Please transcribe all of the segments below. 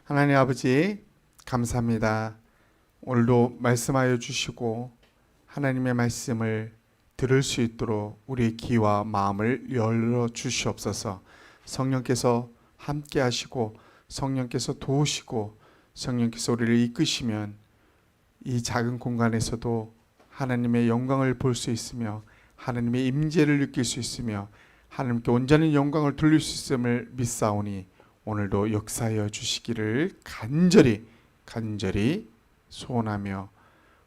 하나님 아버지 감사합니다. 오늘도 말씀하여 주시고 하나님의 말씀을 들을 수 있도록 우리의 귀와 마음을 열어 주시옵소서. 성령께서 함께 하시고 성령께서 도우시고 성령께서 우리를 이끄시면 이 작은 공간에서도 하나님의 영광을 볼 수 있으며 하나님의 임재를 느낄 수 있으며 하나님께 온전한 영광을 돌릴 수 있음을 믿사오니 오늘도 역사하여 주시기를 간절히 소원하며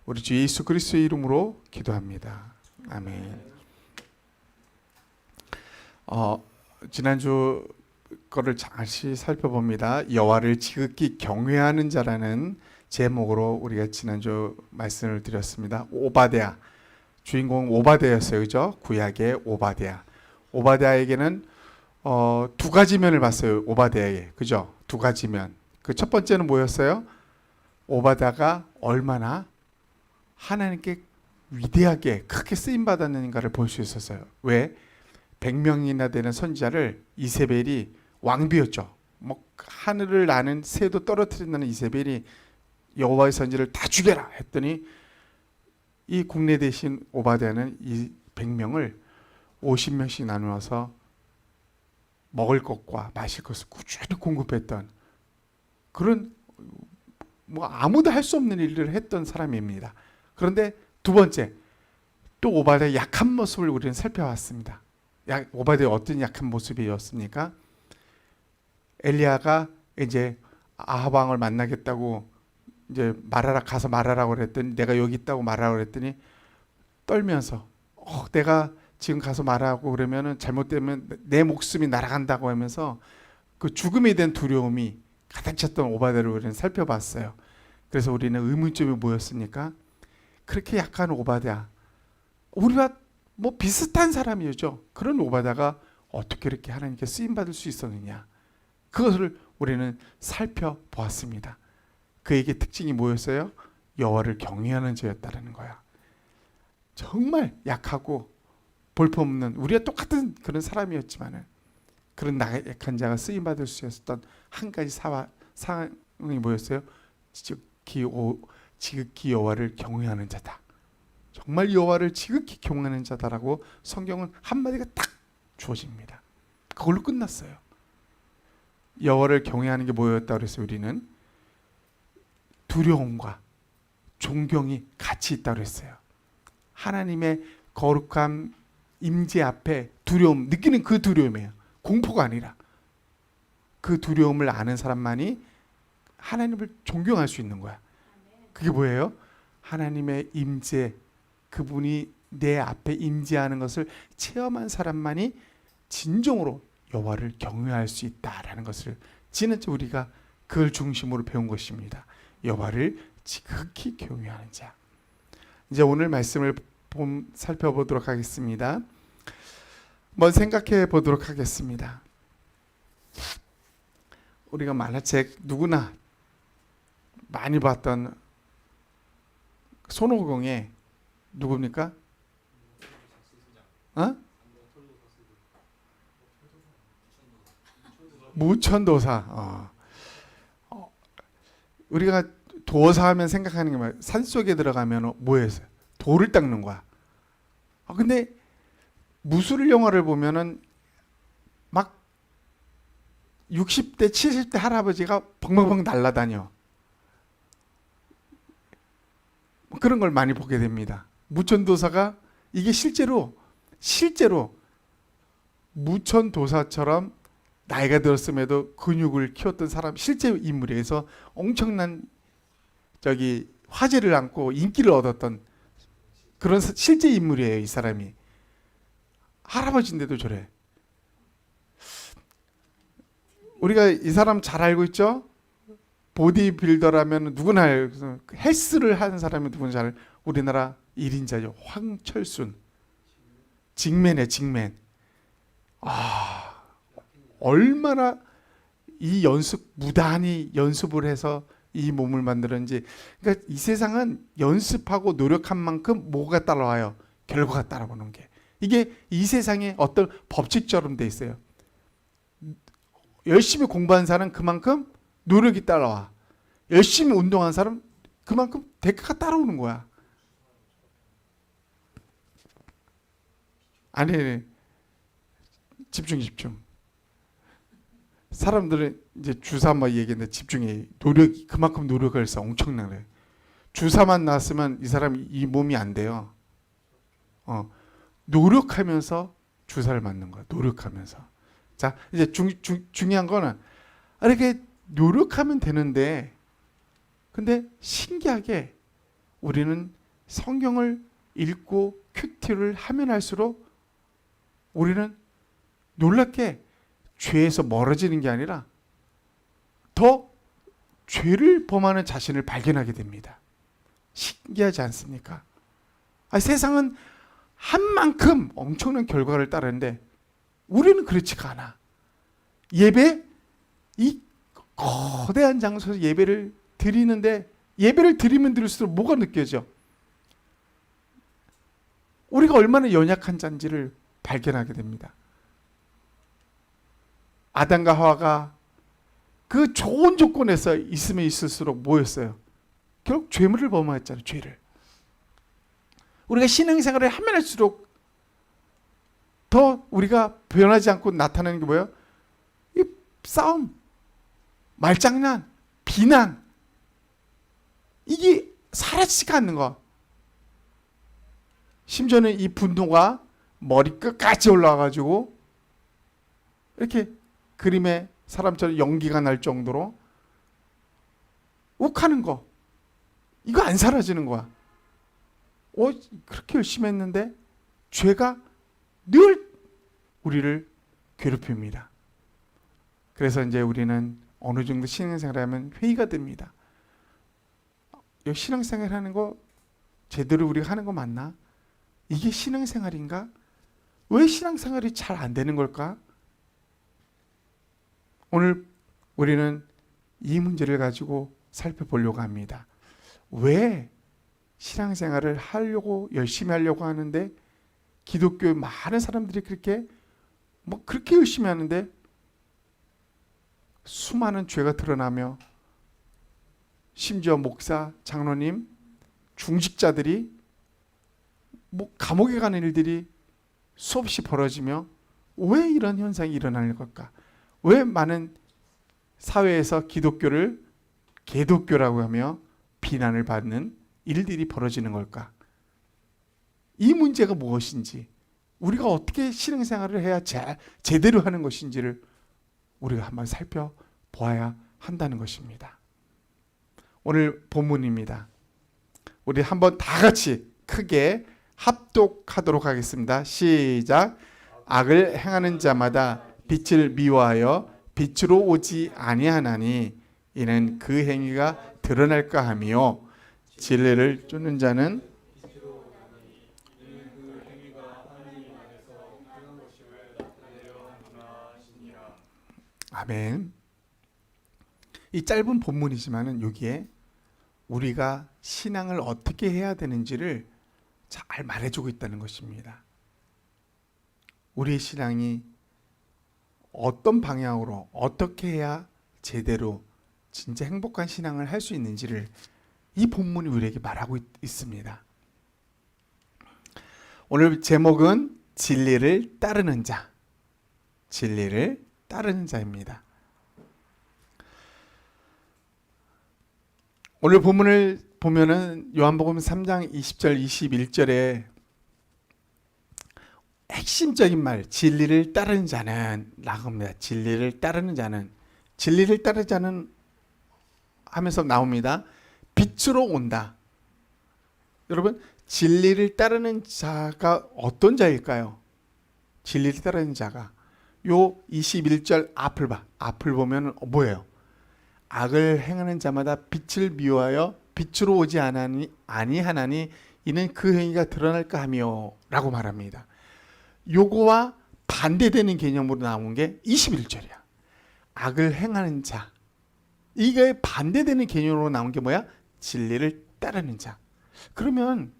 우리 주 예수 그리스도의 이름으로 기도합니다. 아멘. 지난주 거를 다시 살펴봅니다. 여호와를 지극히 경외하는 자라는 제목으로 우리가 지난주 말씀을 드렸습니다. 오바댜, 주인공 오바댜였어요. 그죠? 구약의 오바댜. 오바댜에게는 두 가지 면을 봤어요. 오바댜에게. 그죠? 두 가지 면. 그 첫 번째는 뭐였어요? 오바댜가 얼마나 하나님께 위대하게 크게 쓰임 받았는가를 볼 수 있었어요. 왜? 100명이나 되는 선지자를 이세벨이 왕비였죠. 뭐 하늘을 나는 새도 떨어뜨린다는 이세벨이 여호와의 선지를 다 죽여라 했더니 이 국내 대신 오바댜는 이 100명을 50명씩 나누어서 먹을 것과 마실 것을 꾸준히 공급했던 그런 뭐 아무도 할 수 없는 일을 했던 사람입니다. 그런데 두 번째, 또 오바댜의 약한 모습을 우리는 살펴봤습니다. 오바댜의 어떤 약한 모습이었습니까? 엘리야가 이제 아합 왕을 만나겠다고 이제 가서 말하라고 그랬더니 내가 여기 있다고 말하라고 그랬더니 떨면서 내가 지금 가서 말하고 그러면은 잘못되면 내 목숨이 날아간다고 하면서 그 죽음에 대한 두려움이 가득 찼던 오바댜를 우리는 살펴봤어요. 그래서 우리는 의문점이 뭐였습니까? 그렇게 약한 오바댜, 우리와 뭐 비슷한 사람이죠. 그런 오바댜가 어떻게 이렇게 하나님께 쓰임 받을 수 있었느냐? 그것을 우리는 살펴보았습니다. 그에게 특징이 뭐였어요? 여호와를 경외하는 자였다라는 거야. 정말 약하고 볼품없는 우리와 똑같은 그런 사람이었지만은 그런 약한 자가 쓰임 받을 수 있었던 한 가지 상황이 뭐였어요? 지극히 여호와를 경외하는 자다. 정말 여호와를 지극히 경외하는 자다라고 성경은 한마디가 딱 주어집니다. 그걸로 끝났어요. 여호와를 경외하는 게 뭐였다 그랬어요? 우리는 두려움과 존경이 같이 있다고 그랬어요. 하나님의 거룩한 임재 앞에 두려움, 느끼는 그 두려움이에요. 공포가 아니라 그 두려움을 아는 사람만이 하나님을 존경할 수 있는 거야. 그게 뭐예요? 하나님의 임재, 그분이 내 앞에 임재하는 것을 체험한 사람만이 진정으로 여호와를 경외할 수 있다라는 것을 지난주 우리가 그걸 중심으로 배운 것입니다. 여호와를 지극히 경외하는 자. 이제 오늘 말씀을 살펴보도록 하겠습니다. 한번 생각해 보도록 하겠습니다. 우리가 만화책 누구나 많이 봤던 손오공의 누굽니까? 무천도사. 우리가 도사 하면 생각하는 게 뭐예요? 산속에 들어가면 뭐였어요? 돌을 닦는 거야. 근데 무술 영화를 보면은 막 60대 70대 할아버지가 벙벙벙 날아다녀. 그런 걸 많이 보게 됩니다. 무천도사가 이게 실제로 무천도사처럼 나이가 들었음에도 근육을 키웠던 사람 실제 인물에서 엄청난 화제를 안고 인기를 얻었던 그런 실제 인물이에요. 이 사람이 할아버지인데도 저래. 우리가 이 사람 잘 알고 있죠? 보디빌더라면 누구나 알고, 헬스를 하는 사람이 누구나 잘 알고, 우리나라 1인자죠. 황철순. 직맨이에요. 직맨. 얼마나 이 무단히 연습을 해서 이 몸을 만들었는지. 그러니까 이 세상은 연습하고 노력한 만큼 뭐가 따라와요? 결과가 따라오는 게. 이게 이 세상에 어떤 법칙처럼 돼 있어요. 열심히 공부한 사람은 그만큼 노력이 따라와. 열심히 운동한 사람 그만큼 대가가 따라오는 거야. 아니, 집중. 사람들은 이제 주사 막 얘기했는데 집중해. 그만큼 노력을 해서 엄청나게. 주사만 났으면 이 사람 이 몸이 안 돼요. 노력하면서 주사를 맞는 거야. 노력하면서. 자, 이제 중요한 거는 이렇게 노력하면 되는데, 근데 신기하게 우리는 성경을 읽고 큐티를 하면 할수록 우리는 놀랍게 죄에서 멀어지는 게 아니라 더 죄를 범하는 자신을 발견하게 됩니다. 신기하지 않습니까? 세상은 한 만큼 엄청난 결과를 따르는데 우리는 그렇지가 않아. 이 거대한 장소에서 예배를 드리는데, 예배를 드리면 드릴수록 뭐가 느껴져? 우리가 얼마나 연약한 자인지를 발견하게 됩니다. 아담과 하와가 그 좋은 조건에서 있으면 있을수록 뭐였어요? 결국 죄물을 범하였잖아요. 죄를. 우리가 신앙생활을 하면 할수록 더 우리가 변하지 않고 나타나는 게 뭐예요? 이 싸움, 말장난, 비난, 이게 사라지지가 않는 거. 심지어는 이 분노가 머리 끝까지 올라와가지고 이렇게 그림에 사람처럼 연기가 날 정도로 욱하는 거, 이거 안 사라지는 거야. 그렇게 열심히 했는데 죄가 늘 우리를 괴롭힙니다. 그래서 이제 우리는 어느 정도 신앙생활을 하면 회의가 됩니다. 신앙생활 하는 거 제대로 우리가 하는 거 맞나? 이게 신앙생활인가? 왜 신앙생활이 잘 안 되는 걸까? 오늘 우리는 이 문제를 가지고 살펴보려고 합니다. 왜 신앙생활을 하려고 열심히 하려고 하는데 기독교의 많은 사람들이 그렇게 열심히 하는데 수많은 죄가 드러나며, 심지어 목사, 장로님, 중직자들이 감옥에 가는 일들이 수없이 벌어지며, 왜 이런 현상이 일어나는 걸까? 왜 많은 사회에서 기독교를 개독교라고 하며 비난을 받는 일들이 벌어지는 걸까? 이 문제가 무엇인지, 우리가 어떻게 신앙생활을 해야 제대로 하는 것인지를 우리가 한번 살펴보아야 한다는 것입니다. 오늘 본문입니다. 우리 한번 다 같이 크게 합독하도록 하겠습니다. 시작. 악을 행하는 자마다 빛을 미워하여 빛으로 오지 아니하나니 이는 그 행위가 드러날까 하며, 진리를 쫓는 자는 아멘. 이 짧은 본문이지만은 여기에 우리가 신앙을 어떻게 해야 되는지를 잘 말해주고 있다는 것입니다. 우리의 신앙이 어떤 방향으로 어떻게 해야 제대로 진짜 행복한 신앙을 할 수 있는지를 이 본문이 우리에게 말하고 있습니다. 오늘 제목은 진리를 따르는 자, 진리를 따르는 자입니다. 오늘 본문을 보면은 요한복음 3장 20절 21절에 핵심적인 말, 진리를 따르는 자는 라고 합니다. 진리를 따르는 자는 하면서 나옵니다. 빛으로 온다. 여러분, 진리를 따르는 자가 어떤 자일까요? 진리를 따르는 자가 요 21절 앞을 보면 뭐예요? 악을 행하는 자마다 빛을 미워하여 빛으로 오지 아니하나니 이는 그 행위가 드러날까 하며 라고 말합니다. 요거와 반대되는 개념으로 나온 게 21절이야. 악을 행하는 자. 이게 반대되는 개념으로 나온 게 뭐야? 진리를 따르는 자. 그러면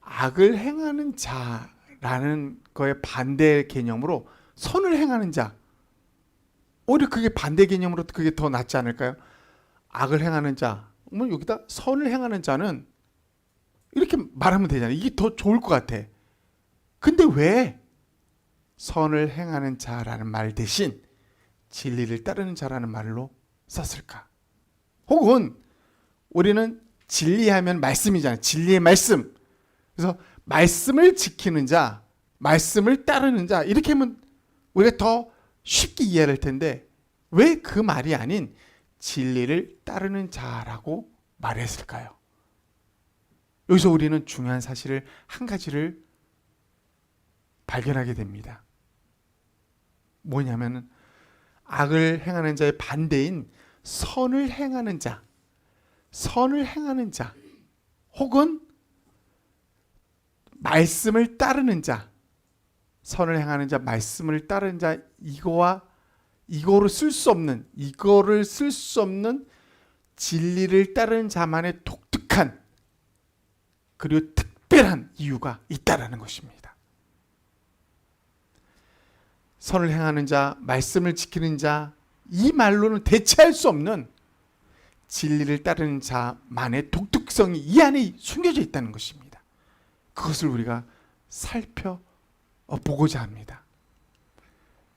악을 행하는 자라는 거에 반대 개념으로 선을 행하는 자. 오히려 그게 반대 개념으로 그게 더 낫지 않을까요? 악을 행하는 자, 그러면 여기다 선을 행하는 자는 이렇게 말하면 되잖아요. 이게 더 좋을 것 같아. 근데 왜 선을 행하는 자라는 말 대신 진리를 따르는 자라는 말로 썼을까? 혹은 우리는 진리하면 말씀이잖아요. 진리의 말씀. 그래서 말씀을 지키는 자, 말씀을 따르는 자, 이렇게 하면 우리가 더 쉽게 이해할 텐데 왜 그 말이 아닌 진리를 따르는 자라고 말했을까요? 여기서 우리는 중요한 사실을 한 가지를 발견하게 됩니다. 뭐냐면은 악을 행하는 자의 반대인 선을 행하는 자, 선을 행하는 자, 혹은 말씀을 따르는 자, 선을 행하는 자, 말씀을 따르는 자, 이거를 쓸 수 없는 진리를 따르는 자만의 독특한 그리고 특별한 이유가 있다라는 것입니다. 선을 행하는 자, 말씀을 지키는 자, 이 말로는 대체할 수 없는 진리를 따르는 자만의 독특성이 이 안에 숨겨져 있다는 것입니다. 그것을 우리가 살펴보고자 합니다.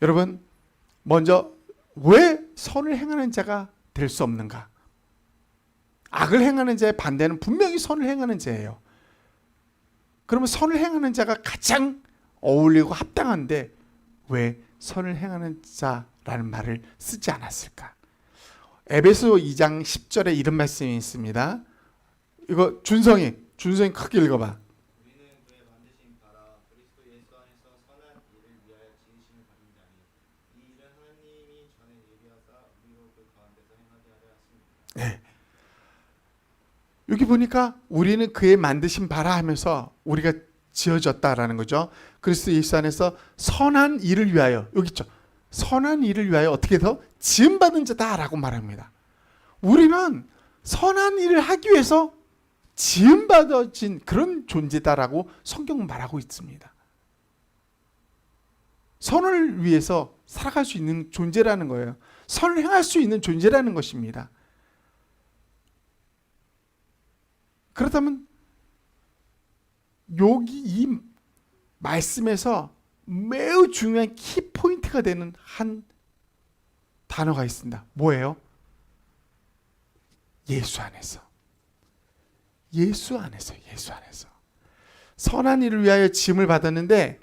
여러분, 먼저 왜 선을 행하는 자가 될 수 없는가? 악을 행하는 자의 반대는 분명히 선을 행하는 자예요. 그러면 선을 행하는 자가 가장 어울리고 합당한데 왜 선을 행하는 자라는 말을 쓰지 않았을까? 에베소 2장 10절에 이런 말씀이 있습니다. 이거 준성이 크게 읽어봐. 우리는 그의 만드신 바라 그리스도 예수 안에서 선한 일을 위하여 지으심을 받은 자니 이 일은 하나님이 전에 예비하사 우리로 그 가운데서 행하게 하려 하십니다. 네. 여기 보니까 우리는 그의 만드신 바라 하면서 우리가 지어졌다라는 거죠. 그리스도 예수 안에서 선한 일을 위하여, 여기 있죠. 선한 일을 위하여 어떻게 더 지음받은 자다라고 말합니다. 우리는 선한 일을 하기 위해서 지음받아진 그런 존재다라고 성경은 말하고 있습니다. 선을 위해서 살아갈 수 있는 존재라는 거예요. 선을 행할 수 있는 존재라는 것입니다. 그렇다면 여기 이 말씀에서 매우 중요한 키포인트가 되는 한 단어가 있습니다. 뭐예요? 예수 안에서. 예수 안에서. 선한 일을 위하여 지음을 받았는데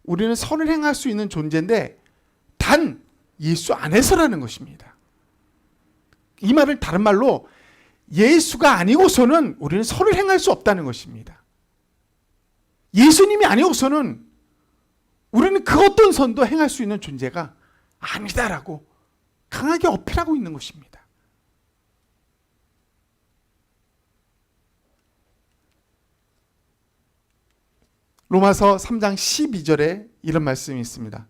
우리는 선을 행할 수 있는 존재인데 단 예수 안에서라는 것입니다. 이 말을 다른 말로 예수가 아니고서는 우리는 선을 행할 수 없다는 것입니다. 예수님이 아니고서는 우리는 그 어떤 선도 행할 수 있는 존재가 아니다라고 강하게 어필하고 있는 것입니다. 로마서 3장 12절에 이런 말씀이 있습니다.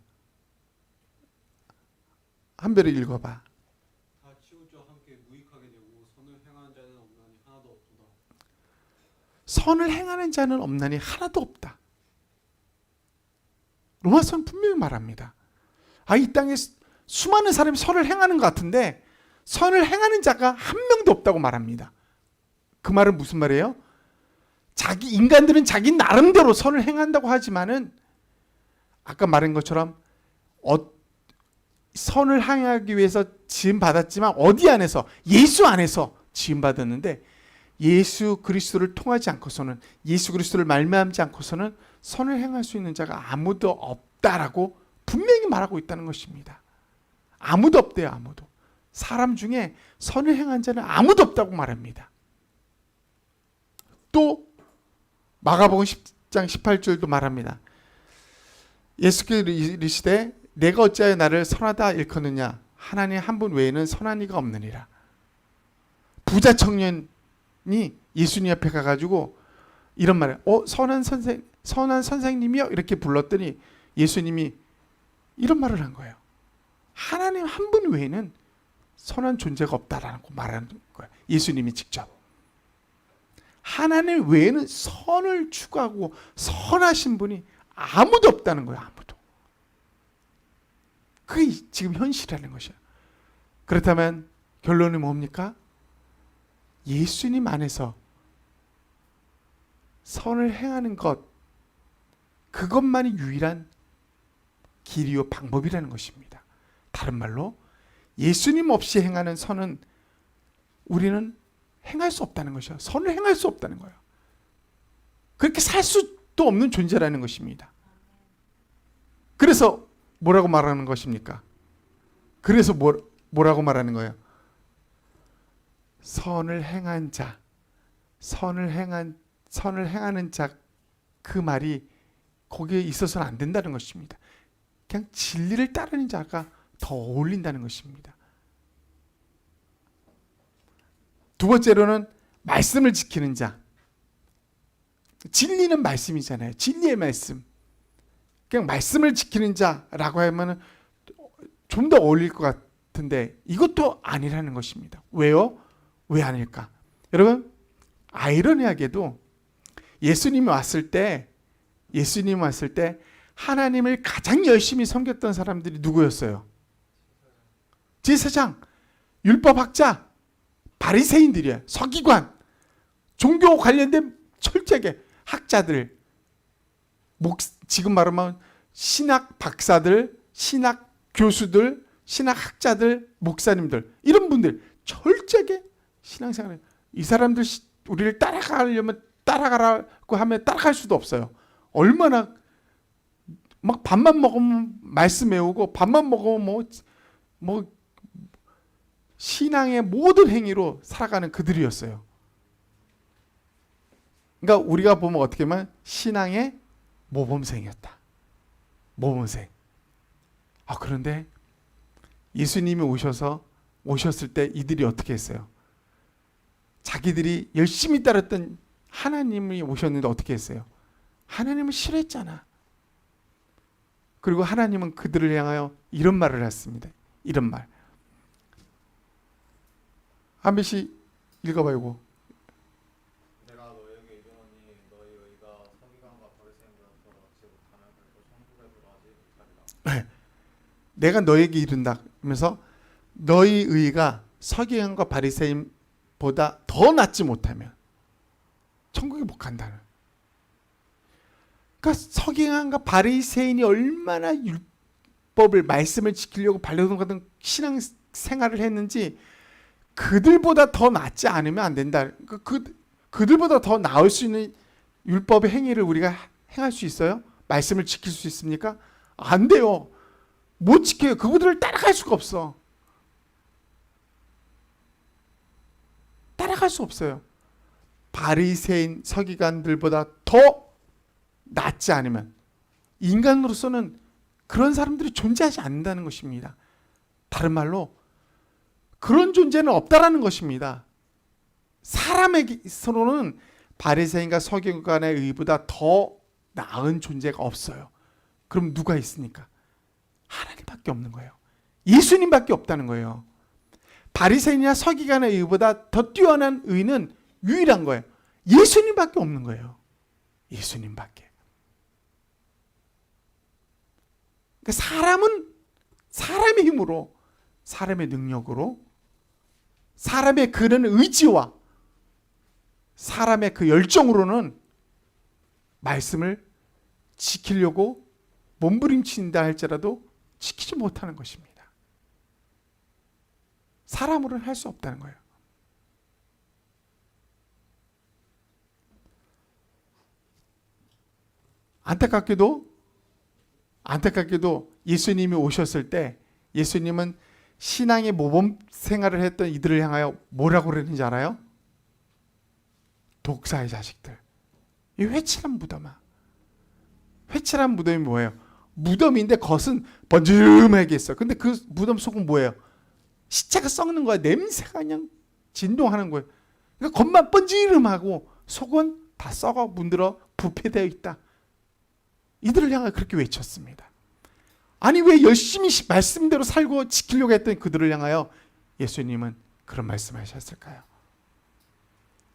한별이 읽어봐. 다 치우쳐 함께 무익하게 되고 선을 행하는 자는 없나니 하나도 없도다. 선을 행하는 자는 없나니 하나도 없다. 로마서는 분명히 말합니다. 이 땅에 수많은 사람이 선을 행하는 것 같은데 선을 행하는 자가 한 명도 없다고 말합니다. 그 말은 무슨 말이에요? 인간들은 자기 나름대로 선을 행한다고 하지만은 아까 말한 것처럼 선을 행하기 위해서 지음 받았지만 어디 안에서? 예수 안에서 지음 받았는데 예수 그리스도를 통하지 않고서는, 예수 그리스도를 말미암지 않고서는 선을 행할 수 있는 자가 아무도 없다라고 분명히 말하고 있다는 것입니다. 아무도 없대요. 아무도. 사람 중에 선을 행한 자는 아무도 없다고 말합니다. 또 마가복음 10장 18절도 말합니다. 예수께서 이르시되 내가 어찌하여 나를 선하다 일컫느냐? 하나님 한 분 외에는 선한 이가 없느니라. 부자 청년이 예수님 앞에 가가지고 이런 말을 선한 선생님이요? 이렇게 불렀더니 예수님이 이런 말을 한 거예요. 하나님 한 분 외에는 선한 존재가 없다라고 말하는 거예요. 예수님이 직접. 하나님 외에는 선을 추구하고 선하신 분이 아무도 없다는 거예요. 아무도. 그게 지금 현실이라는 것이에요. 그렇다면 결론은 뭡니까? 예수님 안에서 선을 행하는 것, 그것만이 유일한 길이요 방법이라는 것입니다. 다른 말로 예수님 없이 행하는 선은 우리는 행할 수 없다는 것이요. 선을 행할 수 없다는 거예요. 그렇게 살 수도 없는 존재라는 것입니다. 그래서 뭐라고 말하는 것입니까? 그래서 뭐라고 말하는 거예요? 선을 행한 자, 선을 행하는 자, 그 말이 거기에 있어서는 안 된다는 것입니다. 그냥 진리를 따르는 자가 더 어울린다는 것입니다. 두 번째로는 말씀을 지키는 자. 진리는 말씀이잖아요. 진리의 말씀. 그냥 말씀을 지키는 자라고 하면 좀 더 어울릴 것 같은데 이것도 아니라는 것입니다. 왜요? 왜 아닐까? 여러분, 아이러니하게도 예수님이 왔을 때 하나님을 가장 열심히 섬겼던 사람들이 누구였어요? 제사장, 율법학자, 바리새인들이에요. 서기관, 종교 관련된 철저하게 학자들, 지금 말하면 신학 박사들, 신학 교수들, 신학 학자들, 목사님들, 이런 분들 철저하게 신앙생활을, 이 사람들 우리를 따라가라고 하면 따라갈 수도 없어요. 얼마나 막 밥만 먹으면 말씀 외우고 밥만 먹으면 뭐 신앙의 모든 행위로 살아가는 그들이었어요. 그러니까 우리가 보면 어떻게 보면 신앙의 모범생이었다. 모범생. 그런데 예수님이 오셨을 때 이들이 어떻게 했어요? 자기들이 열심히 따랐던 하나님이 오셨는데 어떻게 했어요? 하나님을 싫어했잖아. 그리고 하나님은 그들을 향하여 이런 말을 했습니다. 이런 말. 한 번씩 읽어봐요. 이거. 내가 너에게 이르노니 너희 의가 서기관과 바리새인보다 더 낫지 못하면 결코 천국에 들어가지 못하리라. 내가 너에게 이른다 하면서 너희 의가 서기관과 바리새인보다 더 낫지 못하면 천국에 못 간다는. 그러니까 서기관과 바리새인이 얼마나 율법을 말씀을 지키려고 발려던 신앙 생활을 했는지 그들보다 더 낫지 않으면 안 된다. 그들보다 더 나을 수 있는 율법의 행위를 우리가 행할 수 있어요? 말씀을 지킬 수 있습니까? 안 돼요. 못 지켜요. 그들을 따라갈 수가 없어. 따라갈 수 없어요. 바리새인 서기관들보다 더 낫지 않으면 인간으로서는 그런 사람들이 존재하지 않는다는 것입니다. 다른 말로 그런 존재는 없다라는 것입니다. 사람에게서는 바리새인과 서기관의 의보다 더 나은 존재가 없어요. 그럼 누가 있습니까? 하나님밖에 없는 거예요. 예수님밖에 없다는 거예요. 바리새인이나 서기관의 의보다 더 뛰어난 의는 유일한 거예요. 예수님밖에 없는 거예요. 예수님밖에. 그러니까 사람은 사람의 힘으로, 사람의 능력으로, 사람의 그런 의지와 사람의 그 열정으로는 말씀을 지키려고 몸부림친다 할지라도 지키지 못하는 것입니다. 사람으로는 할 수 없다는 거예요. 안타깝게도 예수님이 오셨을 때 예수님은 신앙의 모범 생활을 했던 이들을 향하여 뭐라고 그러는지 알아요? 독사의 자식들. 이 회칠한 무덤아. 회칠한 무덤이 뭐예요? 무덤인데 겉은 번짐하게 있어. 근데 그 무덤 속은 뭐예요? 시체가 썩는 거야. 냄새가 그냥 진동하는 거예요. 그러니까 겉만 번지름하고 속은 다 썩어 문드러 부패되어 있다. 이들을 향하여 그렇게 외쳤습니다. 아니 왜 열심히 말씀대로 살고 지키려고 했던 그들을 향하여 예수님은 그런 말씀하셨을까요?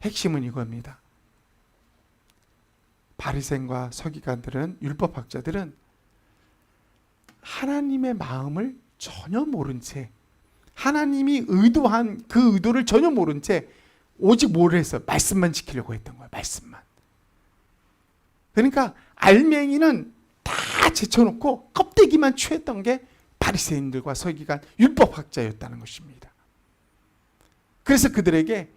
핵심은 이겁니다. 바리새인과 서기관들은, 율법학자들은 하나님의 마음을 전혀 모른 채, 하나님이 의도한 그 의도를 전혀 모른 채 오직 뭘 했어? 말씀만 지키려고 했던 거야. 말씀만. 그러니까 알맹이는 다 제쳐놓고 껍데기만 취했던 게 바리새인들과 서기관 율법학자였다는 것입니다. 그래서 그들에게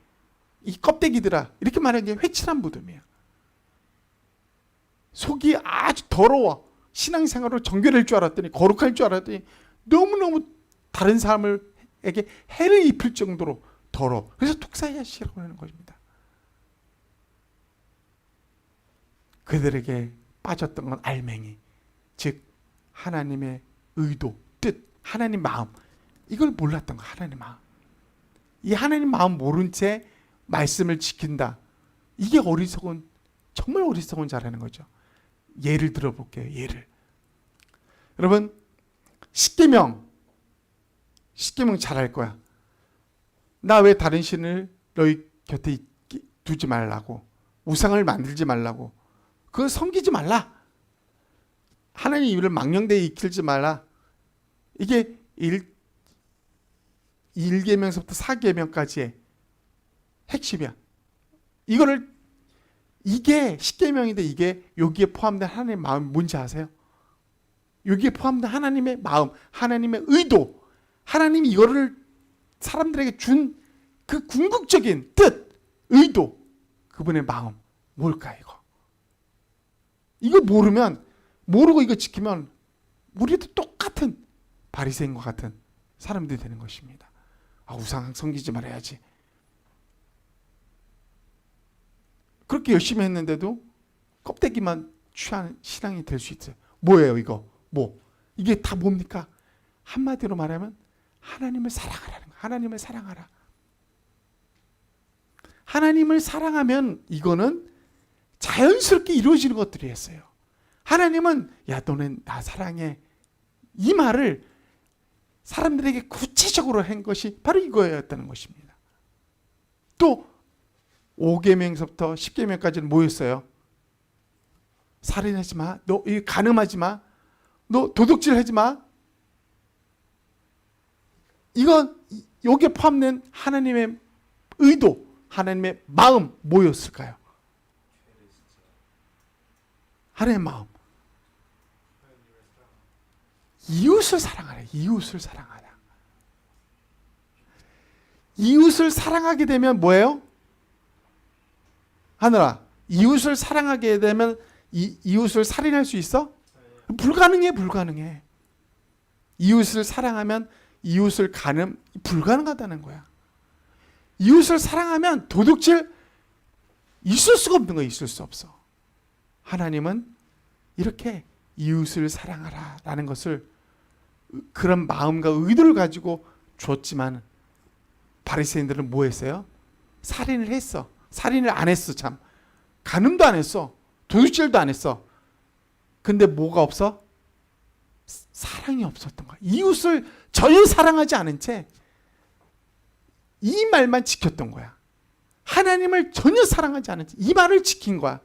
이 껍데기들아 이렇게 말하는 게 회칠한 무덤이에요. 속이 아주 더러워. 신앙생활로 정결할 줄 알았더니, 거룩할 줄 알았더니 너무너무 다른 사람에게 해를 입힐 정도로 더러워. 그래서 독사야시라고 하는 것입니다. 그들에게 빠졌던 건 알맹이, 즉 하나님의 의도, 뜻, 하나님 마음, 이걸 몰랐던 거. 하나님 마음. 이 하나님 마음 모른 채 말씀을 지킨다. 이게 어리석은, 정말 어리석은 자라는 거죠. 예를 들어볼게요. 예를. 여러분, 십계명 잘할 거야. 나 왜 다른 신을 너희 곁에 두지 말라고, 우상을 만들지 말라고, 그걸 섬기지 말라, 하나님 이름을 망령되이 익힐지 말라. 이게 1계명서부터 4계명까지의 핵심이야. 이게 10계명인데 이게 여기에 포함된 하나님의 마음이 뭔지 아세요? 여기에 포함된 하나님의 마음, 하나님의 의도, 하나님이 이거를 사람들에게 준 그 궁극적인 뜻, 의도, 그분의 마음, 뭘까 이거? 이거 모르고 이거 지키면 우리도 똑같은 바리새인과 같은 사람들이 되는 것입니다. 우상 섬기지 말아야지. 그렇게 열심히 했는데도 껍데기만 취한 신앙이 될 수 있어요. 뭐예요 이거? 이게 다 뭡니까? 한마디로 말하면 하나님을 사랑하라는 거예요. 하나님을 사랑하라. 하나님을 사랑하면 이거는 자연스럽게 이루어지는 것들이었어요. 하나님은 야 너는 나 사랑해, 이 말을 사람들에게 구체적으로 한 것이 바로 이거였다는 것입니다. 또 5계명서부터 10계명까지는 뭐였어요? 살인하지 마, 너 간음하지 마, 너 도둑질하지 마. 이건 여기에 포함된 하나님의 의도, 하나님의 마음 뭐였을까요? 하나님의 마음. 이웃을 사랑하라. 이웃을 사랑하라. 이웃을 사랑하게 되면 뭐예요? 하늘아, 이웃을 사랑하게 되면 이웃을 살인할 수 있어? 불가능해. 이웃을 사랑하면 이웃을 간음 불가능하다는 거야. 이웃을 사랑하면 도둑질 있을 수가 없는 거야. 있을 수 없어. 하나님은 이렇게 이웃을 사랑하라 라는 것을 그런 마음과 의도를 가지고 줬지만 바리새인들은 뭐 했어요? 살인을 했어. 살인을 안 했어. 참, 간음도 안 했어. 도둑질도 안 했어. 근데 뭐가 없어? 사랑이 없었던 거야. 이웃을 전혀 사랑하지 않은 채 이 말만 지켰던 거야. 하나님을 전혀 사랑하지 않은 채 이 말을 지킨 거야.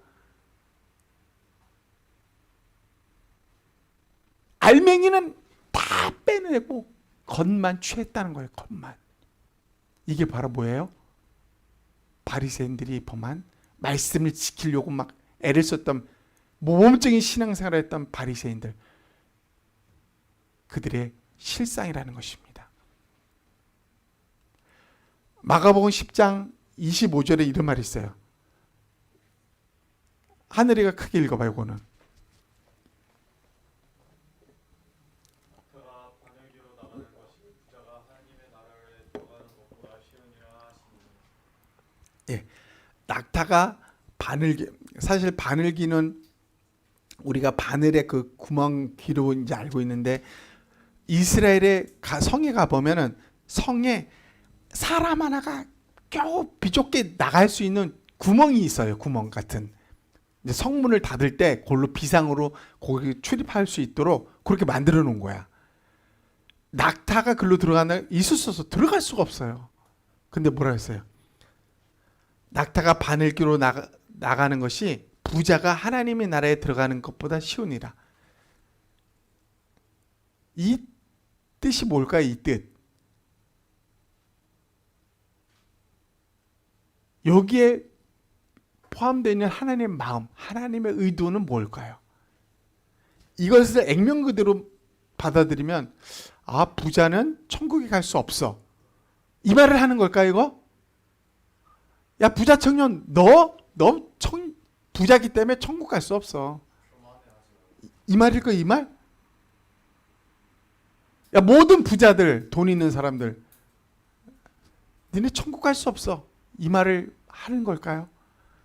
알맹이는 다 빼내고 겉만 취했다는 거예요. 겉만. 이게 바로 뭐예요? 바리새인들이 범한, 말씀을 지키려고 막 애를 썼던 모범적인 신앙생활을 했던 바리새인들, 그들의 실상이라는 것입니다. 마가복음 10장 25절에 이런 말이 있어요. 하늘이가 크게 읽어봐요. 이거는. 낙타가 바늘기로 나가는 것이 부자가 하나님의 나라에 들어가는 것보다 쉬우니라 하시니. 낙타가 바늘기, 사실 바늘기는 우리가 바늘의 그 구멍 기로인지 알고 있는데, 이스라엘의 성에 가보면은 성에 사람 하나가 겨우 비좁게 나갈 수 있는 구멍이 있어요. 구멍 같은. 이제 성문을 닫을 때 그걸로 비상으로 거기 출입할 수 있도록 그렇게 만들어 놓은 거야. 낙타가 글로 들어가는 있을 수 없어. 들어갈 수가 없어요. 근데 뭐라 했어요? 낙타가 바늘기로 나가는 것이 부자가 하나님의 나라에 들어가는 것보다 쉬우니라. 이 뜻이 뭘까요? 이 뜻. 여기에 포함되어 있는 하나님의 마음, 하나님의 의도는 뭘까요? 이것을 액면 그대로 받아들이면 부자는 천국에 갈 수 없어. 이 말을 하는 걸까 이거? 야 부자 청년 너 부자기 때문에 천국 갈 수 없어. 이 말일까 이 말? 야 모든 부자들 돈 있는 사람들 니네 천국 갈 수 없어. 이 말을 하는 걸까요?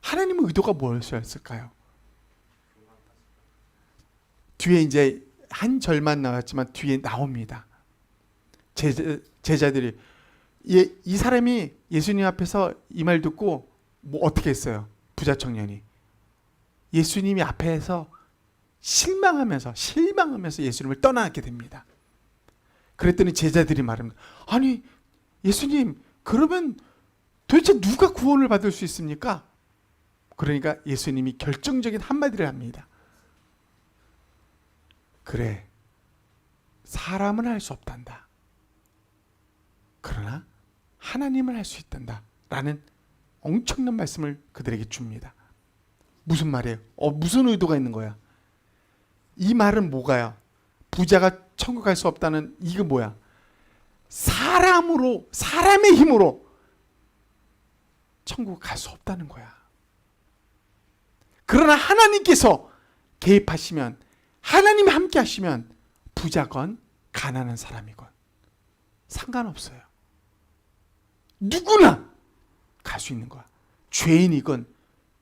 하나님의 의도가 무엇이었을까요? 뒤에 이제 한 절만 나왔지만 뒤에 나옵니다. 제자들이 이 사람이 예수님 앞에서 이 말 듣고 뭐 어떻게 했어요? 부자 청년이 예수님이 앞에서 실망하면서 예수님을 떠나게 됩니다. 그랬더니 제자들이 말합니다. 아니 예수님 그러면 도대체 누가 구원을 받을 수 있습니까? 그러니까 예수님이 결정적인 한마디를 합니다. 그래 사람은 할 수 없단다. 그러나 하나님은 할 수 있단다 라는 엄청난 말씀을 그들에게 줍니다. 무슨 말이에요? 무슨 의도가 있는 거야? 이 말은 뭐가요? 부자가 천국 갈 수 없다는 이게 뭐야? 사람의 힘으로 천국 갈 수 없다는 거야. 그러나 하나님께서 개입하시면 하나님이 함께 하시면 부자건 가난한 사람이건 상관없어요. 누구나 갈 수 있는 거야. 죄인이건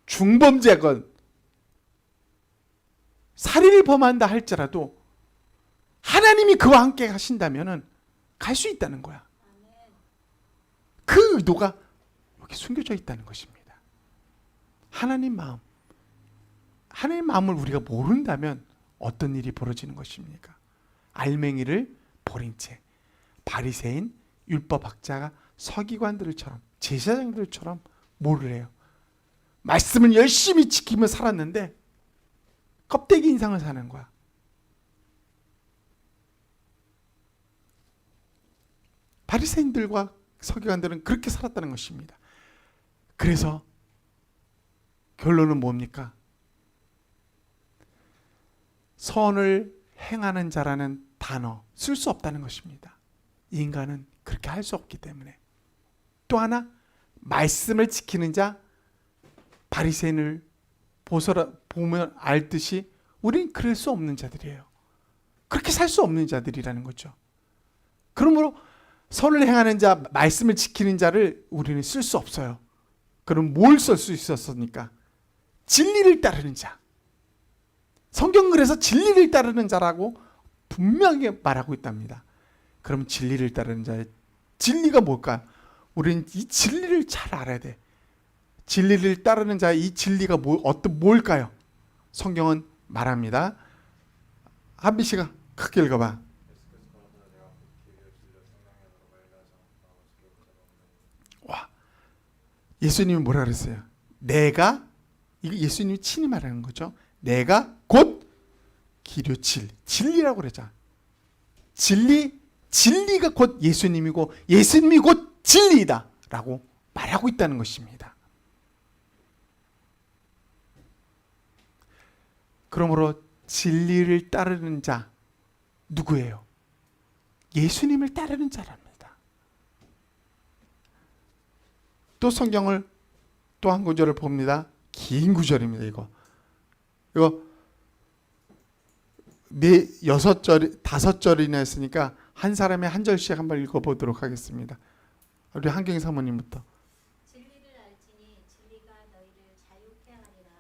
중범죄건 살인을 범한다 할지라도 하나님이 그와 함께 하신다면 갈 수 있다는 거야. 그 의도가 여기 숨겨져 있다는 것입니다. 하나님 마음을 우리가 모른다면 어떤 일이 벌어지는 것입니까? 알맹이를 버린 채 바리새인, 율법학자가 서기관들처럼 제사장들처럼 뭐를 해요? 말씀을 열심히 지키며 살았는데 껍데기 인상을 사는 거야. 바리새인들과 서기관들은 그렇게 살았다는 것입니다. 그래서 결론은 뭡니까? 선을 행하는 자라는 단어 쓸 수 없다는 것입니다. 인간은 그렇게 할 수 없기 때문에. 또 하나 말씀을 지키는 자 바리새인을 보면 알듯이 우린 그럴 수 없는 자들이에요. 그렇게 살 수 없는 자들이라는 거죠. 그러므로 선을 행하는 자, 말씀을 지키는 자를 우리는 쓸 수 없어요. 그럼 뭘 쓸 수 있었습니까? 진리를 따르는 자. 성경은 그래서 진리를 따르는 자라고 분명하게 말하고 있답니다. 그럼 진리를 따르는 자의 진리가 뭘까요? 우리는 이 진리를 잘 알아야 돼. 진리를 따르는 자의 이 진리가 뭘까요? 성경은 말합니다. 한비 씨가 크게 읽어봐. 와, 예수님이 뭐라 그랬어요? 내가, 이거 예수님이 친히 말하는 거죠. 내가 곧 길요 진리라고 그러자. 진리가 곧 예수님이고 예수님이 곧 진리이다 라고 말하고 있다는 것입니다. 그러므로 진리를 따르는 자 누구예요? 예수님을 따르는 자랍니다. 또 성경을 또 한 구절을 봅니다. 긴 구절입니다. 이거 6절, 5절이나 했으니까 한 사람이 한 절씩 한번 읽어보도록 하겠습니다. 우리 한경 사모님부터. 진리를 알지니 진리가 너희를 자유케 하리라.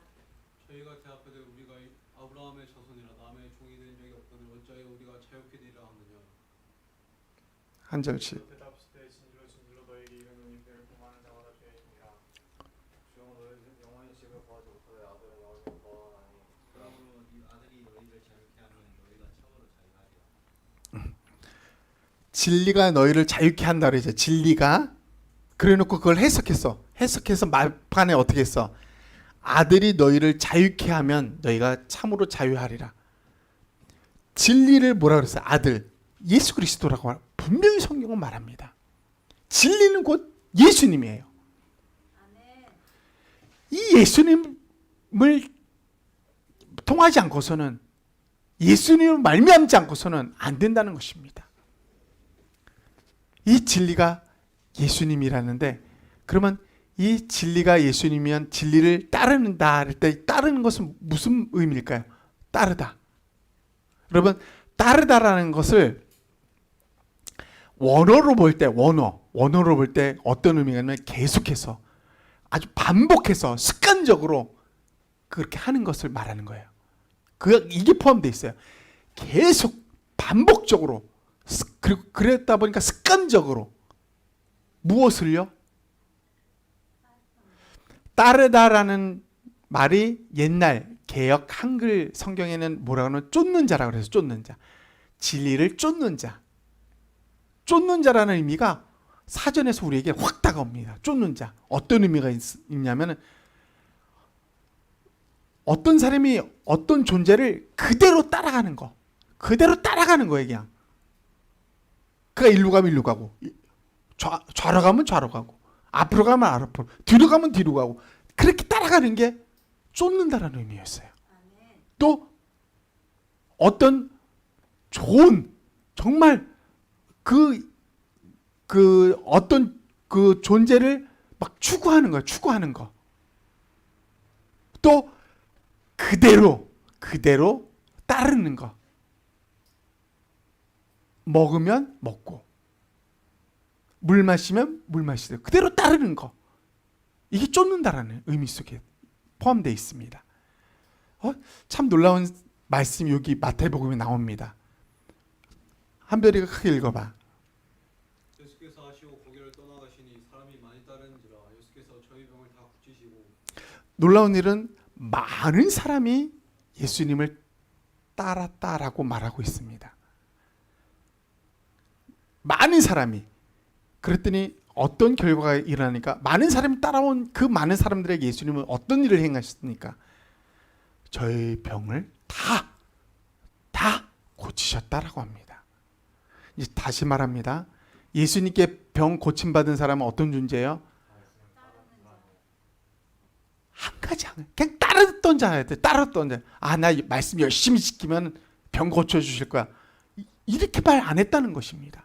저희가 대답하되 우리가 아브라함의 자손이라 남의 종이 된 적이 없거늘 어찌하여 우리가 자유케 되리라 하느냐. 한 절씩. 대답시되 진리로 너희에게 이르노니 배를 범하는 자마다 죄인이라. 주여 너희 영원히 집을 구하지 못하되 아들을 낳으려 구하나니 그러므로 이 아들이 너희를 자유케 하면 너희가 참으로 자유하리라. 진리가 너희를 자유케 한다 그러죠. 진리가. 그래놓고 그걸 해석해서 말판에 어떻게 했어? 아들이 너희를 자유케 하면 너희가 참으로 자유하리라. 진리를 뭐라 그랬어요? 아들. 예수 그리스도라고 분명히 성경은 말합니다. 진리는 곧 예수님이에요. 아멘. 이 예수님을 통하지 않고서는, 예수님을 말미암지 않고서는 안 된다는 것입니다. 이 진리가 예수님이라는데, 그러면 이 진리가 예수님이면 진리를 따르는다 할 때 따르는 것은 무슨 의미일까요? 따르다. 여러분, 따르다라는 것을 원어로 볼 때, 원어로 볼 때 어떤 의미가 있냐면 계속해서, 아주 반복해서 습관적으로 그렇게 하는 것을 말하는 거예요. 이게 포함되어 있어요. 계속 반복적으로, 그리고 그랬다 보니까 습관적으로 무엇을요? 따르다라는 말이 옛날 개역 한글 성경에는 뭐라고 하면 쫓는 자라고 그래서 쫓는 자, 진리를 쫓는 자, 쫓는 자라는 의미가 사전에서 우리에게 확 다가옵니다. 쫓는 자, 어떤 의미가 있냐면 어떤 사람이 어떤 존재를 그대로 따라가는 거, 그대로 따라가는 거예요. 그냥 그가 일로 가면 일로 가고, 좌로 가면 좌로 가고, 앞으로 가면 앞으로, 뒤로 가면 뒤로 가고, 그렇게 따라가는 게 쫓는다라는 의미였어요. 아멘. 또 어떤 좋은, 정말 어떤 그 존재를 막 추구하는 거예요. 추구하는 거. 또 그대로 따르는 거. 먹으면 먹고, 물 마시면 물 마시고, 그대로 따르는 거. 이게 쫓는다라는 의미 속에 포함되어 있습니다. 참 놀라운 말씀이 여기 마태복음에 나옵니다. 한별이가 크게 읽어봐. 예수께서 하시고 고개를 떠나가시니 사람이 많이 따르는지라 예수께서 저희 병을 다 고치시고. 놀라운 일은 많은 사람이 예수님을 따랐다라고 말하고 있습니다. 많은 사람이. 그랬더니 어떤 결과가 일어나니까, 많은 사람이 따라온 그 많은 사람들에게 예수님은 어떤 일을 행하셨습니까? 저희 병을 다 고치셨다라고 합니다. 이제 다시 말합니다. 예수님께 병 고침받은 사람은 어떤 존재예요? 한 가지, 그냥 따르던 자예요. 따르던 자. 나 말씀 열심히 지키면 병 고쳐주실 거야. 이렇게 말 안 했다는 것입니다.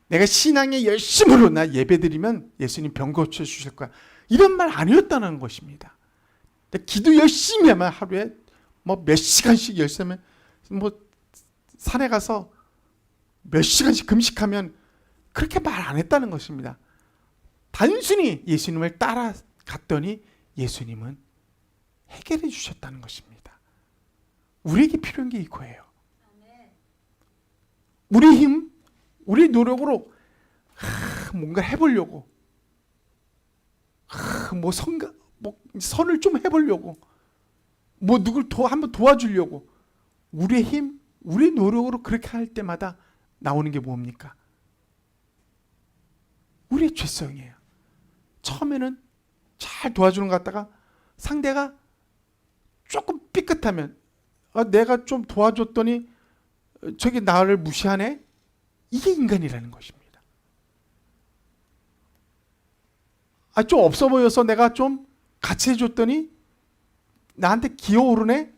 내가 신앙에 열심으로 나 예배드리면 예수님 병 고쳐주실 거야. 이런 말 아니었다는 것입니다. 기도 열심히 하면 하루에 뭐 몇 시간씩 열심히 하면, 뭐 산에 가서 몇 시간씩 금식하면 그렇게 말 안 했다는 것입니다. 단순히 예수님을 따라갔더니 예수님은 해결해 주셨다는 것입니다. 우리에게 필요한 게 이거예요. 아멘. 우리 힘, 우리 노력으로 뭔가 해보려고, 뭐 선을 좀 해보려고, 뭐 누굴 한번 도와주려고, 우리의 힘, 우리 노력으로 그렇게 할 때마다 나오는 게 뭡니까? 우리의 죄성이에요. 처음에는 잘 도와주는 것 같다가 상대가 조금 삐끗하면, 내가 좀 도와줬더니 저기 나를 무시하네? 이게 인간이라는 것입니다. 좀 없어 보여서 내가 좀 같이 해줬더니 나한테 기어오르네?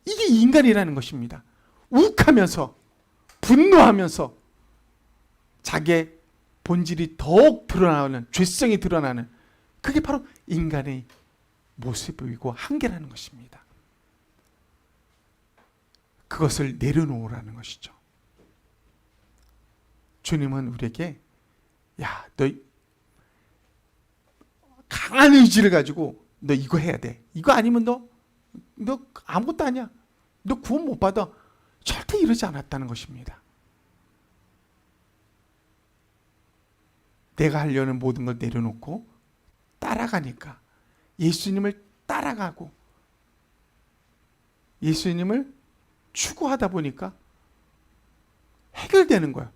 이게 인간이라는 것입니다. 욱하면서, 분노하면서 자기의 본질이 더욱 드러나는, 죄성이 드러나는, 그게 바로 인간의 모습이고 한계라는 것입니다. 그것을 내려놓으라는 것이죠. 주님은 우리에게, 너 강한 의지를 가지고 너 이거 해야 돼. 이거 아니면 너 아무것도 아니야. 너 구원 못 받아. 절대 이러지 않았다는 것입니다. 내가 하려는 모든 걸 내려놓고 따라가니까, 예수님을 따라가고 예수님을 추구하다 보니까 해결되는 거야.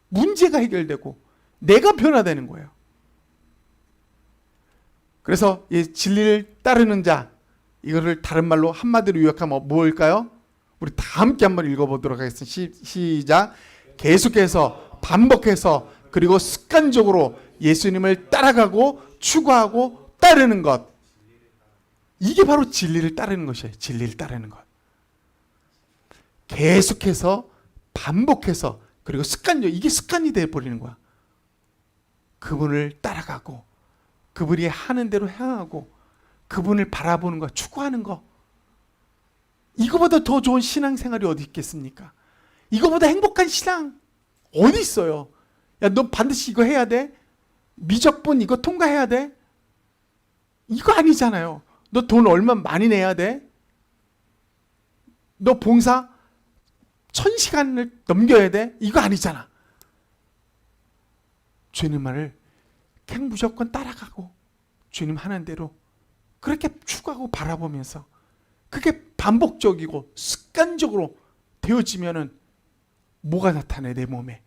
문제가 해결되고 내가 변화되는 거예요. 그래서 이 진리를 따르는 자, 이거를 다른 말로 한마디로 요약하면 뭘까요? 우리 다 함께 한번 읽어보도록 하겠습니다. 시작. 계속해서 반복해서 그리고 습관적으로 예수님을 따라가고 추구하고 따르는 것. 이게 바로 진리를 따르는 것이에요. 진리를 따르는 것. 계속해서 반복해서 그리고 습관적, 이게 습관이 되어버리는 거야. 그분을 따라가고 그분이 하는 대로 행하고 그분을 바라보는 거, 추구하는 거. 이거보다 더 좋은 신앙생활이 어디 있겠습니까? 이거보다 행복한 신앙 어디 있어요? 야, 너 반드시 이거 해야 돼? 미적분 이거 통과해야 돼? 이거 아니잖아요. 너 돈 얼마 많이 내야 돼? 너 봉사 1000시간을 넘겨야 돼? 이거 아니잖아. 주님 말을 그냥 무조건 따라가고 주님 하는 대로 그렇게 추구하고 바라보면서 그게 반복적이고 습관적으로 되어지면은 뭐가 나타내 내 몸에?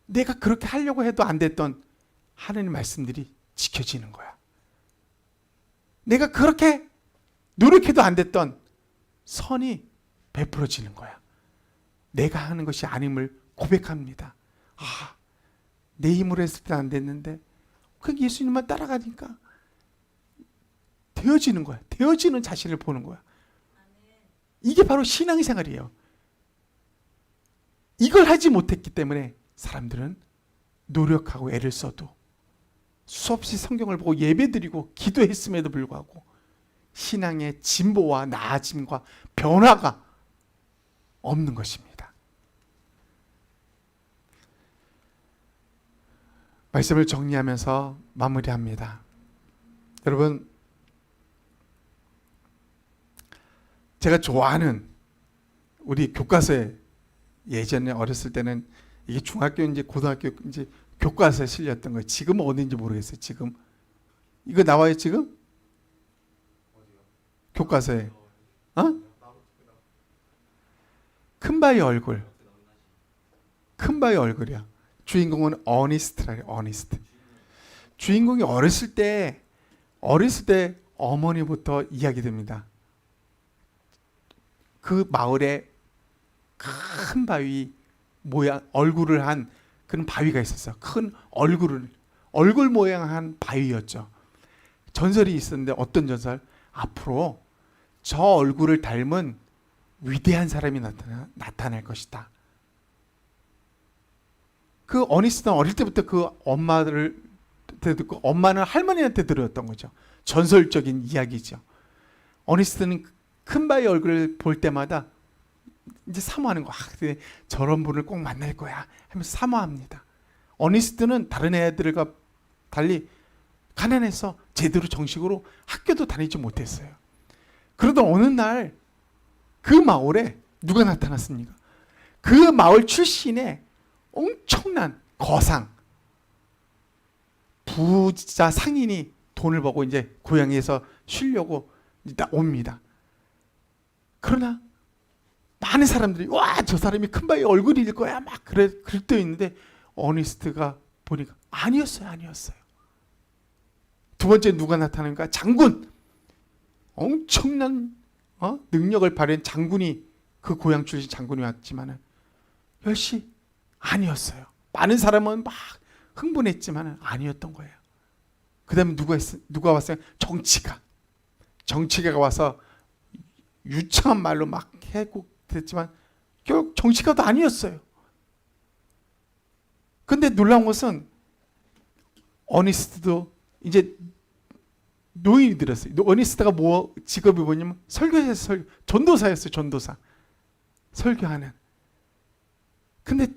내가 그렇게 하려고 해도 안 됐던 하나님 말씀들이 지켜지는 거야. 내가 그렇게 노력해도 안 됐던 선이 베풀어지는 거야. 내가 하는 것이 아님을 고백합니다. 아, 내 힘으로 했을 때 안 됐는데 그 예수님만 따라가니까 되어지는 거야. 되어지는 자신을 보는 거야. 이게 바로 신앙생활이에요. 이걸 하지 못했기 때문에 사람들은 노력하고 애를 써도 수없이 성경을 보고 예배드리고 기도했음에도 불구하고 신앙의 진보와 나아짐과 변화가 없는 것입니다. 말씀을 정리하면서 마무리합니다. 여러분, 제가 좋아하는 우리 교과서에 예전에 어렸을 때는 이게 중학교인지 고등학교인지 교과서에 실렸던 거예요. 지금은 어딘지 모르겠어요. 지금 이거 나와요 지금? 교과서에. 큰 바위 얼굴. 큰 바위 얼굴이야. 주인공은 어니스트라. 어니스트. 주인공이 어렸을 때 어머니부터 이야기됩니다. 그 마을에 큰 바위 모양 얼굴을 한 그런 바위가 있었어요. 큰 얼굴 모양한 바위였죠. 전설이 있었는데 어떤 전설? 앞으로 저 얼굴을 닮은 위대한 사람이 나타날 것이다. 그 어니스트는 어릴 때부터 그 엄마를 듣고 엄마는 할머니한테 들었던 거죠. 전설적인 이야기죠. 어니스트는 큰 바위 얼굴을 볼 때마다 이제 사모하는 거. 근데 저런 분을 꼭 만날 거야 하면서 사모합니다. 어니스트는 다른 애들과 달리 가난해서 제대로 정식으로 학교도 다니지 못했어요. 그러던 어느 날 그 마을에 누가 나타났습니까? 그 마을 출신의 엄청난 거상, 부자 상인이 돈을 벌고 이제 고향에서 쉬려고 옵니다. 그러나 많은 사람들이 와, 저 사람이 큰 바위 얼굴일 거야 막 그랬더 있는데 어니스트가 보니까 아니었어요. 두 번째 누가 나타나니까 장군, 엄청난 능력을 발휘한 장군이 그 고향 출신 장군이 왔지만은 역시 아니었어요. 많은 사람은 막 흥분했지만은 아니었던 거예요. 그다음에 누가 왔어요? 정치가가 와서 유창한 말로 막 해국됐지만 결국 정치가도 아니었어요. 근데 놀라운 것은 어니스트도 이제 노인이 들었어요. 어니스트가 뭐 직업이 뭐냐면 전도사였어요. 전도사. 설교하는. 근데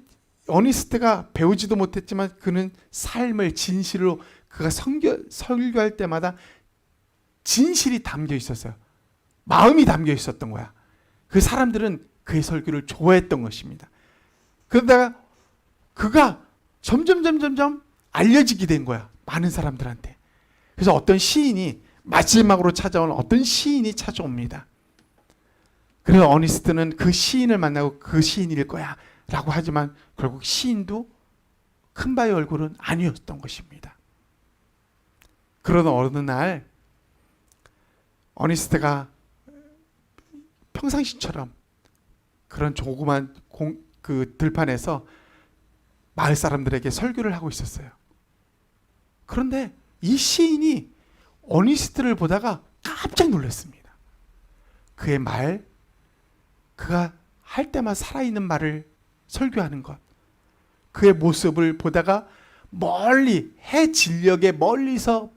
어니스트가 배우지도 못했지만 그는 삶을 진실로 그가 설교할 때마다 진실이 담겨 있었어요. 마음이 담겨 있었던 거야. 그 사람들은 그의 설교를 좋아했던 것입니다. 그러다가 그가 점점 알려지게 된 거야. 많은 사람들한테. 그래서 어떤 시인이 마지막으로 찾아온 어떤 시인이 찾아옵니다. 그래서 어니스트는 그 시인을 만나고 그 시인일 거야 라고 하지만 결국 시인도 큰 바위 얼굴은 아니었던 것입니다. 그러던 어느 날 어니스트가 평상시처럼 그런 조그만 그 들판에서 마을 사람들에게 설교를 하고 있었어요. 그런데 이 시인이 어니스트를 보다가 깜짝 놀랐습니다. 그의 말, 그가 할 때마다 살아있는 말을 설교하는 것, 그의 모습을 보다가 멀리 해 진녘에 멀리서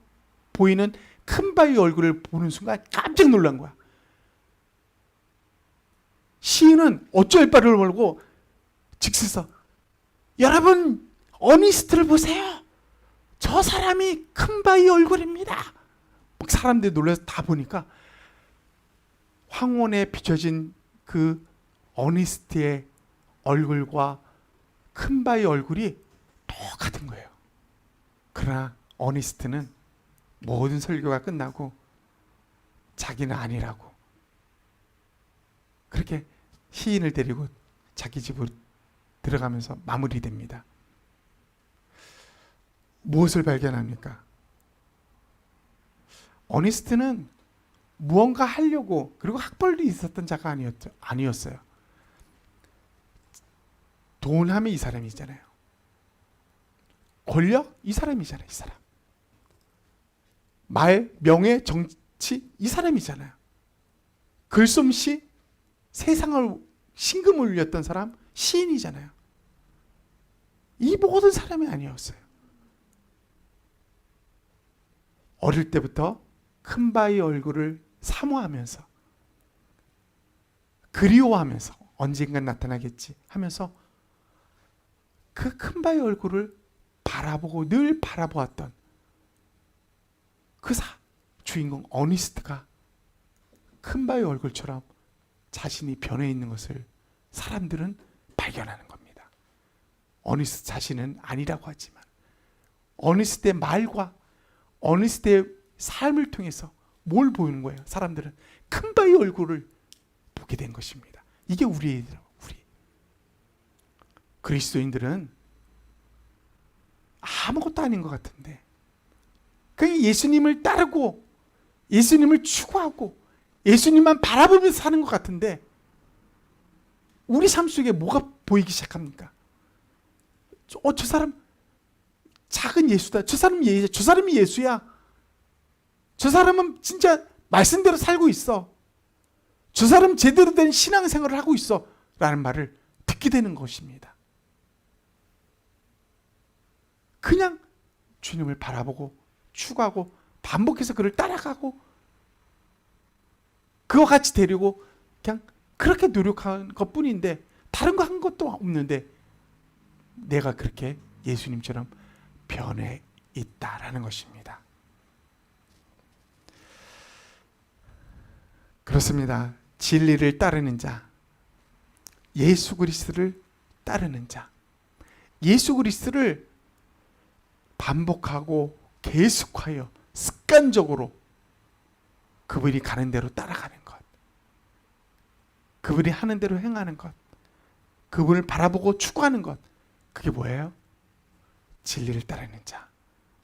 보이는 큰 바위 얼굴을 보는 순간 깜짝 놀란 거야. 시인은 어쩔 바를 모르고 즉시서 여러분 어니스트를 보세요. 저 사람이 큰 바위 얼굴입니다. 막 사람들이 놀라서 다 보니까 황혼에 비춰진 그 어니스트의 얼굴과 큰 바위 얼굴이 똑같은 거예요. 그러나 어니스트는 모든 설교가 끝나고 자기는 아니라고 그렇게 시인을 데리고 자기 집으로 들어가면서 마무리됩니다. 무엇을 발견합니까? 어니스트는 무언가 하려고 그리고 학벌이 있었던 자가 아니었어요. 돈 하면 이 사람이잖아요. 권력? 이 사람이잖아요. 이 사람. 말, 명예, 정치? 이 사람이잖아요. 글솜씨? 세상을 신금을 울렸던 사람? 시인이잖아요. 이 모든 사람이 아니었어요. 어릴 때부터 큰 바위 얼굴을 사모하면서 그리워하면서 언젠간 나타나겠지 하면서 그 큰 바위 얼굴을 바라보고 늘 바라보았던 그 주인공 어니스트가 큰 바위 얼굴처럼 자신이 변해 있는 것을 사람들은 발견하는 겁니다. 어니스트 자신은 아니라고 하지만 어니스트의 말과 어니스트의 삶을 통해서 뭘 보이는 거예요? 사람들은 큰 바위 얼굴을 보게 된 것입니다. 이게 우리 그리스도인들은 아무것도 아닌 것 같은데 그냥 예수님을 따르고 예수님을 추구하고 예수님만 바라보면서 사는 것 같은데 우리 삶 속에 뭐가 보이기 시작합니까? 저 사람 작은 예수다. 저 사람이 예수야. 저 사람은 진짜 말씀대로 살고 있어. 저 사람 제대로 된 신앙생활을 하고 있어. 라는 말을 듣게 되는 것입니다. 그냥 주님을 바라보고 추구하고 반복해서 그를 따라가고 그와 같이 데리고 그냥 그렇게 노력한 것뿐인데 다른 거 한 것도 없는데 내가 그렇게 예수님처럼 변해 있다라는 것입니다. 그렇습니다. 진리를 따르는 자, 예수 그리스도를 따르는 자, 예수 그리스도를 반복하고 계속하여 습관적으로 그분이 가는 대로 따라가는 것, 그분이 하는 대로 행하는 것, 그분을 바라보고 추구하는 것, 그게 뭐예요? 진리를 따르는 자.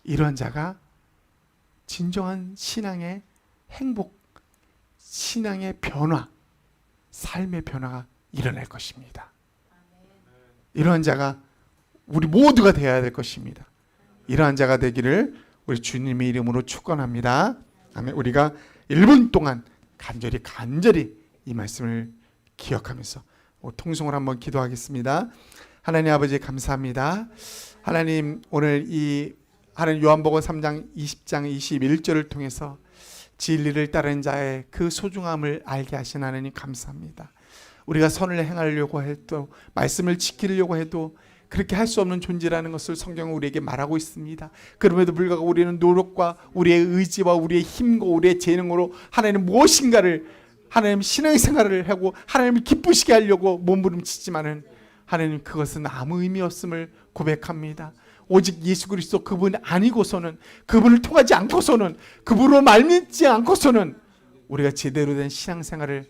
이런 자가 진정한 신앙의 행복, 신앙의 변화, 삶의 변화가 일어날 것입니다. 이러한 자가 우리 모두가 되어야 될 것입니다. 이러한 자가 되기를 우리 주님의 이름으로 축원합니다. 아멘. 우리가 1분 동안 간절히 이 말씀을 기억하면서 통성으로 한번 기도하겠습니다. 하나님 아버지 감사합니다. 하나님 오늘 이 하나님 요한복음 3장 20장 21절을 통해서 진리를 따르는 자의 그 소중함을 알게 하신 하나님 감사합니다. 우리가 선을 행하려고 해도 말씀을 지키려고 해도 그렇게 할 수 없는 존재라는 것을 성경은 우리에게 말하고 있습니다. 그럼에도 불구하고 우리는 노력과 우리의 의지와 우리의 힘과 우리의 재능으로 하나님 무엇인가를 하나님 신앙생활을 하고 하나님을 기쁘시게 하려고 몸부림치지만은 하나님 그것은 아무 의미 없음을 고백합니다. 오직 예수 그리스도 그분 아니고서는 그분을 통하지 않고서는 그분으로 말미암지 않고서는 우리가 제대로 된 신앙생활을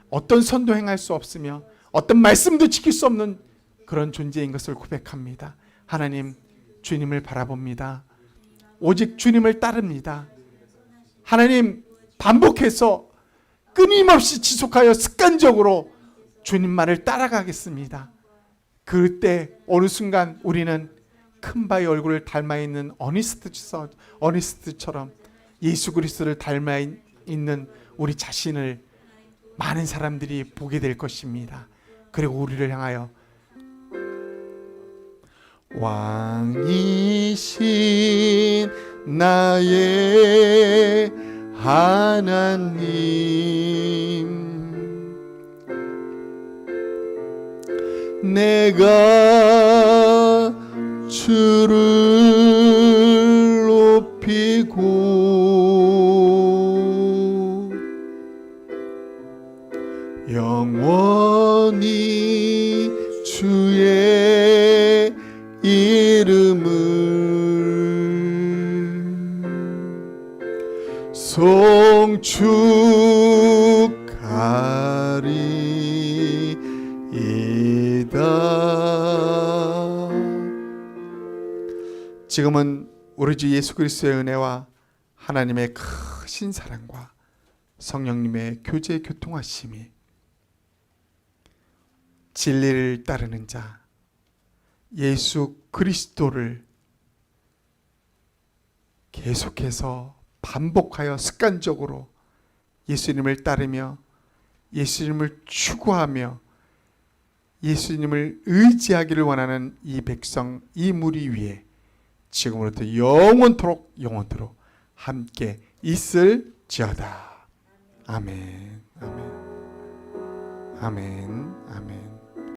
어떤 선도 행할 수 없으며 어떤 말씀도 지킬 수 없는 그런 존재인 것을 고백합니다. 하나님 주님을 바라봅니다. 오직 주님을 따릅니다. 하나님 반복해서 끊임없이 지속하여 습관적으로 주님만을 따라가겠습니다. 그때 어느 순간 우리는 큰 바의 얼굴을 닮아 있는 어니스트처럼 예수 그리스도를 닮아 있는 우리 자신을 많은 사람들이 보게 될 것입니다. 그리고 우리를 향하여 왕이신 나의 하나님, 내가 주를 높이고 영원히 주의 이름을 송축하리이다. 지금은 우리 주 예수 그리스도의 은혜와 하나님의 크신 사랑과 성령님의 교제 교통하심이 진리를 따르는 자, 예수 그리스도를 계속해서 반복하여 습관적으로 예수님을 따르며 예수님을 추구하며 예수님을 의지하기를 원하는 이 백성, 이 무리 위에 지금으로부터 영원토록 함께 있을지어다. 아멘. 아멘. 아멘. 아멘.